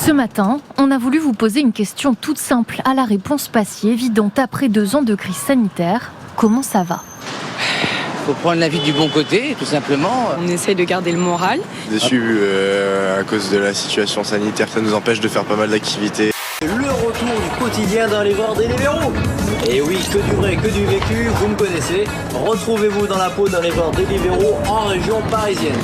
Ce matin, on a voulu vous poser une question toute simple, à la réponse pas si évidente après 2 ans de crise sanitaire. Comment ça va ? Faut prendre la vie du bon côté, tout simplement. On essaye de garder le moral. Déçu à cause de la situation sanitaire, ça nous empêche de faire pas mal d'activités. Le retour du quotidien dans les Bords des Libéraux. Et oui, que du vrai, que du vécu, vous me connaissez. Retrouvez-vous dans la peau dans les Bords des Libéraux en région parisienne.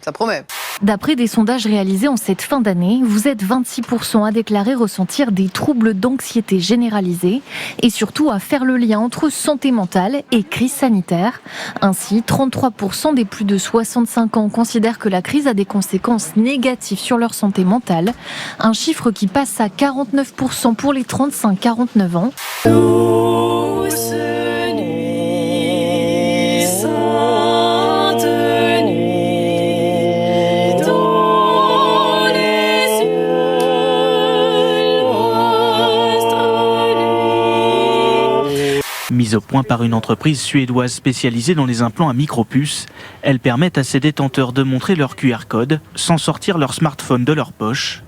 Ça promet. D'après des sondages réalisés en cette fin d'année, vous êtes 26% à déclarer ressentir des troubles d'anxiété généralisés et surtout à faire le lien entre santé mentale et crise sanitaire. Ainsi, 33% des plus de 65 ans considèrent que la crise a des conséquences négatives sur leur santé mentale, un chiffre qui passe à 49% pour les 35-49 ans. Mise au point par une entreprise suédoise spécialisée dans les implants à micropuces, elles permettent à ses détenteurs de montrer leur QR code sans sortir leur smartphone de leur poche.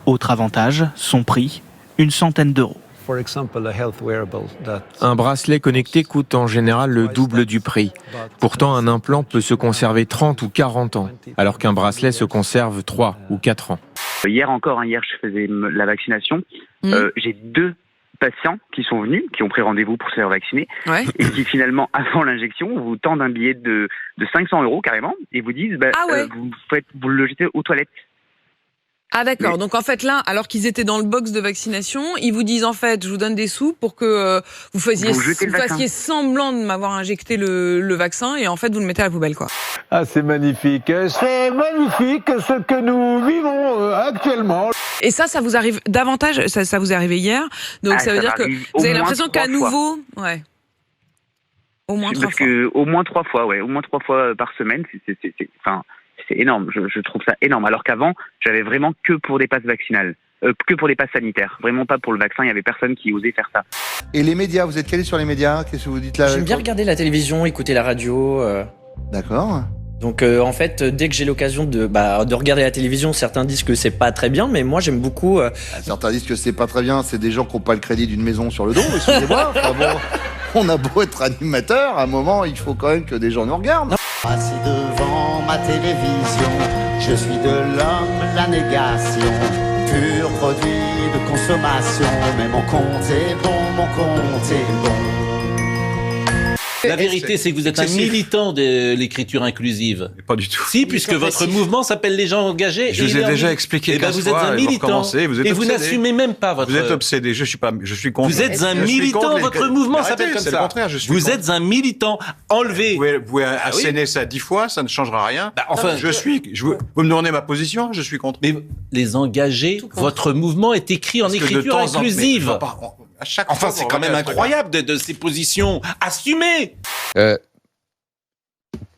Autre avantage, son prix, une centaine d'euros. Un bracelet connecté coûte en général le double du prix. Pourtant, un implant peut se conserver 30 ou 40 ans, alors qu'un bracelet se conserve 3 ou 4 ans. Hier je faisais la vaccination. J'ai 2 patients qui sont venus, qui ont pris rendez-vous pour se faire vacciner, et qui finalement, avant l'injection, vous tendent un billet de 500 € carrément, et vous disent, vous le jetez aux toilettes. Ah d'accord, donc en fait là, alors qu'ils étaient dans le box de vaccination, ils vous disent en fait, je vous donne des sous pour que vous fassiez semblant de m'avoir injecté le vaccin et en fait vous le mettez à la poubelle quoi. Ah c'est magnifique ce que nous vivons actuellement. Et ça vous arrive davantage, ça vous est arrivé hier, donc ça veut dire que vous avez l'impression qu'à nouveau, au moins 3 fois. Au moins 3 fois, au moins 3 fois par semaine, c'est énorme, je trouve ça énorme. Alors qu'avant, j'avais vraiment que pour des passes vaccinales, que pour des passes sanitaires. Vraiment pas pour le vaccin, il n'y avait personne qui osait faire ça. Et les médias, vous êtes calés sur les médias ? Qu'est-ce que vous dites là ? J'aime bien regarder la télévision, écouter la radio. D'accord. Donc en fait, dès que j'ai l'occasion de regarder la télévision, certains disent que c'est pas très bien, mais moi j'aime beaucoup... Certains disent que c'est pas très bien, c'est des gens qui n'ont pas le crédit d'une maison sur le dos, excusez-moi. Enfin bon, on a beau être animateur, à un moment, il faut quand même que des gens nous regardent. Assis devant ma télévision, je suis de l'homme, la négation, pur produit de consommation, mais mon compte est bon. La vérité, c'est que vous êtes un militant de l'écriture inclusive. Pas du tout. Si, puisque votre mouvement s'appelle Les gens engagés. Je vous ai déjà expliqué. Vous êtes un militant. Vous n'assumez même pas votre... Vous êtes obsédé. Je suis contre. Vous êtes un militant. Votre mouvement s'appelle comme ça. C'est le contraire. Vous êtes un militant. Enlevé. Vous pouvez asséner ça 10 fois, ça ne changera rien. Enfin, vous me demandez ma position, je suis contre. Mais les engagés, votre mouvement est écrit en écriture inclusive. Enfin, c'est quand même incroyable de ces positions assumées.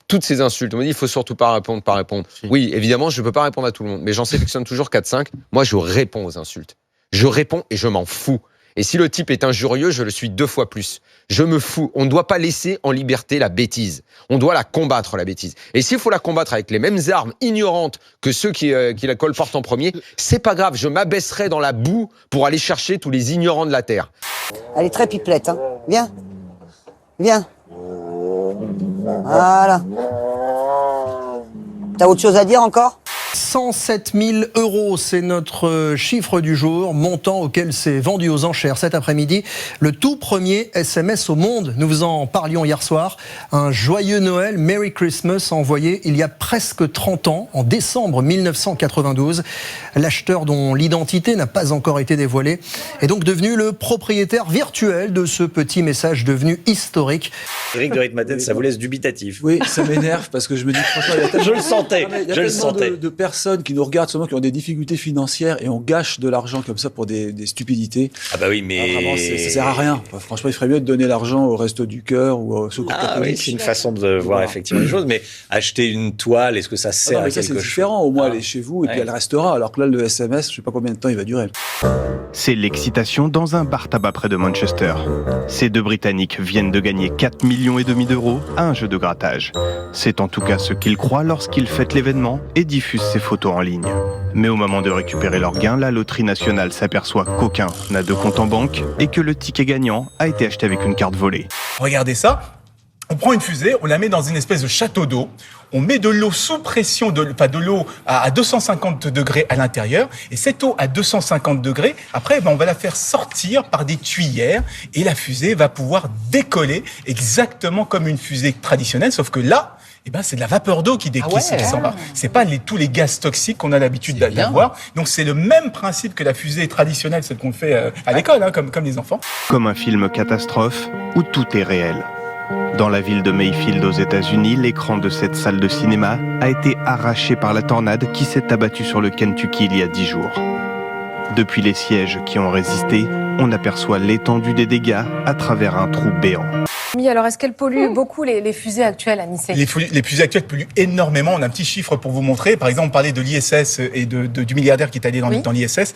Toutes ces insultes, on me dit il faut surtout pas répondre. Oui, évidemment, je peux pas répondre à tout le monde, mais j'en sélectionne toujours 4-5. Moi, je réponds aux insultes. Je réponds et je m'en fous. Et si le type est injurieux, je le suis 2 fois plus. Je me fous. On ne doit pas laisser en liberté la bêtise. On doit la combattre, la bêtise. Et s'il faut la combattre avec les mêmes armes ignorantes que ceux qui la colportent en premier, c'est pas grave. Je m'abaisserai dans la boue pour aller chercher tous les ignorants de la Terre. Elle est très pipelette, hein. Viens. Voilà. T'as autre chose à dire encore ? 107 000 €, c'est notre chiffre du jour, montant auquel s'est vendu aux enchères cet après-midi le tout premier SMS au monde. Nous vous en parlions hier soir. Un joyeux Noël, Merry Christmas, envoyé il y a presque 30 ans, en décembre 1992. L'acheteur, dont l'identité n'a pas encore été dévoilée, est donc devenu le propriétaire virtuel de ce petit message devenu historique. Éric de Ritmaten, ça vous laisse dubitatif. Oui, ça m'énerve parce que je me dis franchement, il y a tellement, je le sentais. De personnes qui nous regardent seulement, qui ont des difficultés financières et on gâche de l'argent comme ça pour des stupidités. Ah bah oui, mais vraiment, ça sert à rien. Enfin, franchement, il ferait mieux de donner l'argent au Resto du Cœur ou au Secours catholique. Oui, c'est une façon de voir effectivement les choses, mais acheter une toile, est-ce que ça sert à quelque chose ? C'est différent. Au moins, elle est chez vous et puis elle restera. Alors que là, le SMS, je sais pas combien de temps il va durer. C'est l'excitation dans un bar-tabac près de Manchester. Ces 2 Britanniques viennent de gagner 4,5 millions d'euros à un jeu de grattage. C'est en tout cas ce qu'ils croient lorsqu'ils fêtent l'événement et diffusent ces photos en ligne. Mais au moment de récupérer leur gain, la loterie nationale s'aperçoit qu'aucun n'a de compte en banque et que le ticket gagnant a été acheté avec une carte volée. Regardez ça. On prend une fusée, on la met dans une espèce de château d'eau, on met de l'eau sous pression, de l'eau à 250 degrés à l'intérieur, et cette eau à 250 degrés, après, on va la faire sortir par des tuyères, et la fusée va pouvoir décoller exactement comme une fusée traditionnelle, sauf que là, c'est de la vapeur d'eau qui s'en va. C'est pas tous les gaz toxiques qu'on a l'habitude d'avoir. Donc c'est le même principe que la fusée traditionnelle, celle qu'on fait à l'école, comme les enfants. Comme un film catastrophe où tout est réel. Dans la ville de Mayfield aux États-Unis, l'écran de cette salle de cinéma a été arraché par la tornade qui s'est abattue sur le Kentucky il y a 10 jours. Depuis les sièges qui ont résisté, on aperçoit l'étendue des dégâts à travers un trou béant. Alors, est-ce qu'elles polluent beaucoup les fusées actuelles à Nice? Les fusées actuelles polluent énormément. On a un petit chiffre pour vous montrer. Par exemple, on parlait de l'ISS et du milliardaire qui est allé dans l'ISS.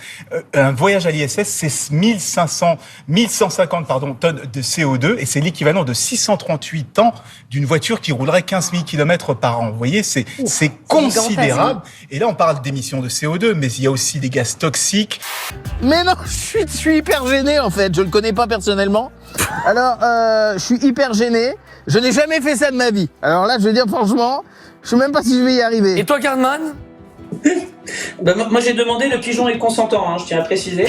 Un voyage à l'ISS, c'est 1150 tonnes de CO2 et c'est l'équivalent de 638 ans d'une voiture qui roulerait 15 000 km par an. Vous voyez, c'est considérable. Et là, on parle d'émissions de CO2, mais il y a aussi des gaz toxiques. Mais non, je suis hyper gêné en fait. Je le connais pas personnellement. Alors, je suis hyper gêné. Je n'ai jamais fait ça de ma vie. Alors là, je veux dire franchement, je sais même pas si je vais y arriver. Et toi, Cardman? Moi, j'ai demandé le pigeon est consentant, je tiens à préciser.